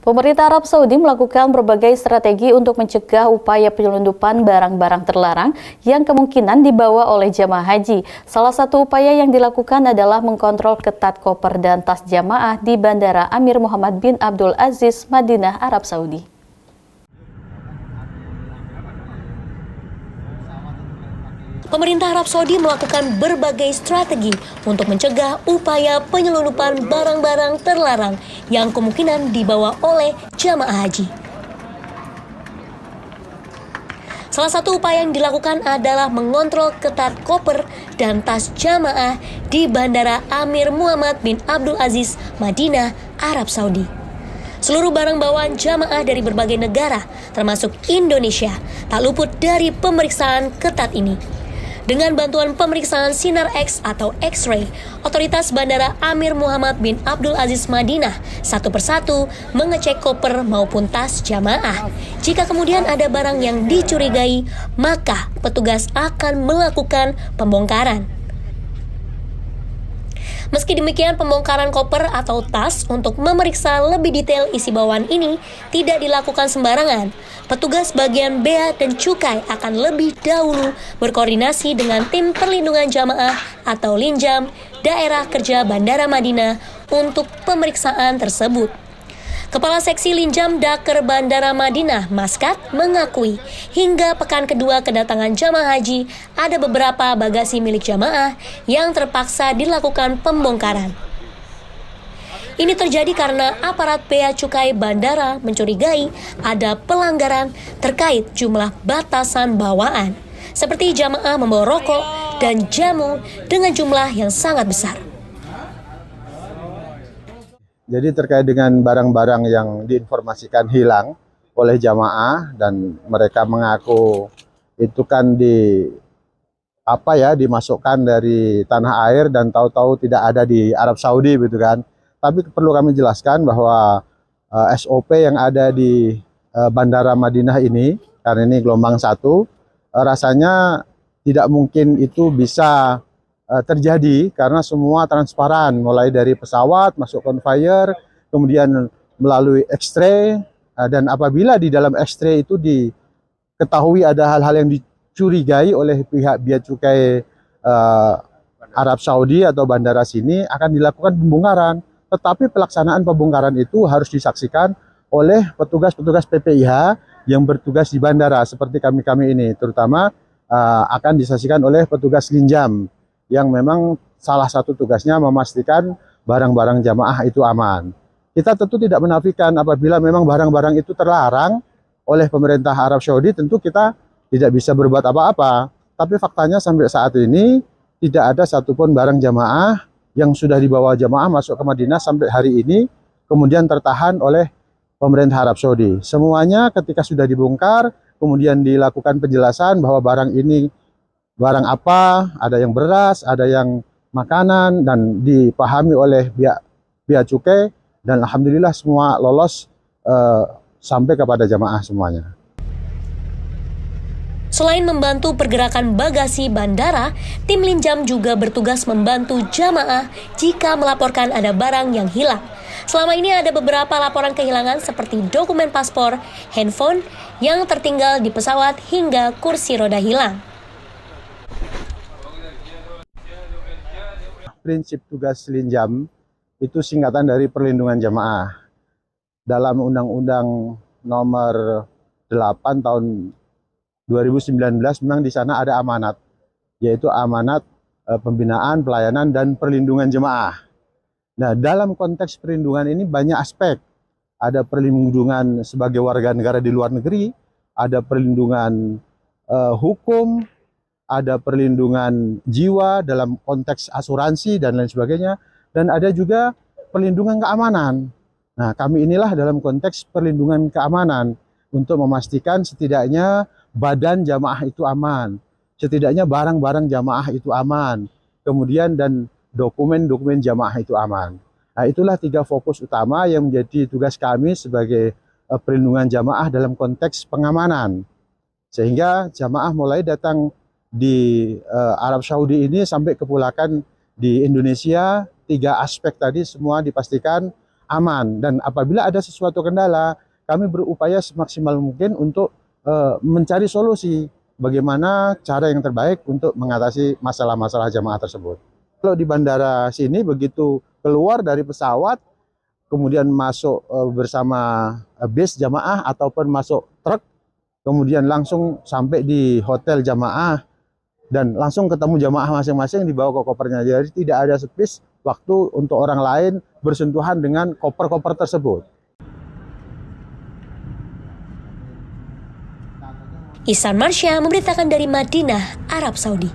Pemerintah Arab Saudi melakukan berbagai strategi untuk mencegah upaya penyelundupan barang-barang terlarang yang kemungkinan dibawa oleh jamaah haji. Salah satu upaya yang dilakukan adalah mengkontrol ketat koper dan tas jamaah di Bandara Amir Muhammad bin Abdul Aziz, Madinah, Arab Saudi. Pemerintah Arab Saudi melakukan berbagai strategi untuk mencegah upaya penyelundupan barang-barang terlarang yang kemungkinan dibawa oleh jamaah haji. Salah satu upaya yang dilakukan adalah mengontrol ketat koper dan tas jamaah di Bandara Amir Muhammad bin Abdul Aziz, Madinah, Arab Saudi. Seluruh barang bawaan jamaah dari berbagai negara, termasuk Indonesia, tak luput dari pemeriksaan ketat ini. Dengan bantuan pemeriksaan sinar X atau X-ray, otoritas Bandara Amir Muhammad bin Abdul Aziz Madinah satu persatu mengecek koper maupun tas jamaah. Jika kemudian ada barang yang dicurigai, maka petugas akan melakukan pembongkaran. Meski demikian, pembongkaran koper atau tas untuk memeriksa lebih detail isi bawaan ini tidak dilakukan sembarangan. Petugas bagian bea dan cukai akan lebih dahulu berkoordinasi dengan tim perlindungan jamaah atau Linjam Daerah Kerja Bandara Madinah untuk pemeriksaan tersebut. Kepala Seksi Linjam Daker Bandara Madinah, Maskat, mengakui hingga pekan kedua kedatangan jamaah haji ada beberapa bagasi milik jamaah yang terpaksa dilakukan pembongkaran. Ini terjadi karena aparat bea cukai bandara mencurigai ada pelanggaran terkait jumlah batasan bawaan, seperti jamaah membawa rokok dan jamu dengan jumlah yang sangat besar. Jadi terkait dengan barang-barang yang diinformasikan hilang oleh jamaah dan mereka mengaku itu kan dimasukkan dari tanah air dan tahu-tahu tidak ada di Arab Saudi gitu kan. Tapi perlu kami jelaskan bahwa SOP yang ada di Bandara Madinah ini, karena ini gelombang 1, rasanya tidak mungkin itu bisa terjadi karena semua transparan, mulai dari pesawat masuk conveyor, kemudian melalui X-ray, dan apabila di dalam X-ray itu diketahui ada hal-hal yang dicurigai oleh pihak bea cukai Arab Saudi atau bandara sini, akan dilakukan pembongkaran. Tetapi pelaksanaan pembongkaran itu harus disaksikan oleh petugas-petugas PPIH yang bertugas di bandara seperti kami ini, terutama akan disaksikan oleh petugas Linjam yang memang salah satu tugasnya memastikan barang-barang jamaah itu aman. Kita tentu tidak menafikan apabila memang barang-barang itu terlarang oleh pemerintah Arab Saudi, tentu kita tidak bisa berbuat apa-apa. Tapi faktanya sampai saat ini tidak ada satupun barang jamaah yang sudah dibawa jamaah masuk ke Madinah sampai hari ini kemudian tertahan oleh pemerintah Arab Saudi. Semuanya ketika sudah dibongkar, kemudian dilakukan penjelasan bahwa barang ini barang apa, ada yang beras, ada yang makanan, dan dipahami oleh bea cukai, dan alhamdulillah semua lolos sampai kepada jamaah semuanya. Selain membantu pergerakan bagasi bandara, tim Linjam juga bertugas membantu jamaah jika melaporkan ada barang yang hilang. Selama ini ada beberapa laporan kehilangan seperti dokumen paspor, handphone yang tertinggal di pesawat hingga kursi roda hilang. Prinsip tugas Linjam itu singkatan dari perlindungan jamaah. Dalam Undang-Undang Nomor 8 tahun 2019 memang di sana ada amanat, yaitu amanat pembinaan, pelayanan, dan perlindungan jemaah. Nah, dalam konteks perlindungan ini banyak aspek. Ada perlindungan sebagai warga negara di luar negeri, ada perlindungan hukum, ada perlindungan jiwa dalam konteks asuransi dan lain sebagainya, dan ada juga perlindungan keamanan. Nah, kami inilah dalam konteks perlindungan keamanan untuk memastikan setidaknya badan jamaah itu aman, setidaknya barang-barang jamaah itu aman, kemudian dan dokumen-dokumen jamaah itu aman. Nah, itulah 3 fokus utama yang menjadi tugas kami sebagai perlindungan jamaah dalam konteks pengamanan. Sehingga jamaah mulai datang di Arab Saudi ini sampai kepulangan di Indonesia, 3 aspek tadi semua dipastikan aman. Dan apabila ada sesuatu kendala, kami berupaya semaksimal mungkin untuk mencari solusi bagaimana cara yang terbaik untuk mengatasi masalah-masalah jamaah tersebut. Kalau di bandara sini begitu keluar dari pesawat, kemudian masuk bersama bis jamaah ataupun masuk truk, kemudian langsung sampai di hotel jamaah dan langsung ketemu jamaah masing-masing dibawa ke kopernya. Jadi tidak ada space waktu untuk orang lain bersentuhan dengan koper-koper tersebut. Ihsan Marsya memberitakan dari Madinah, Arab Saudi.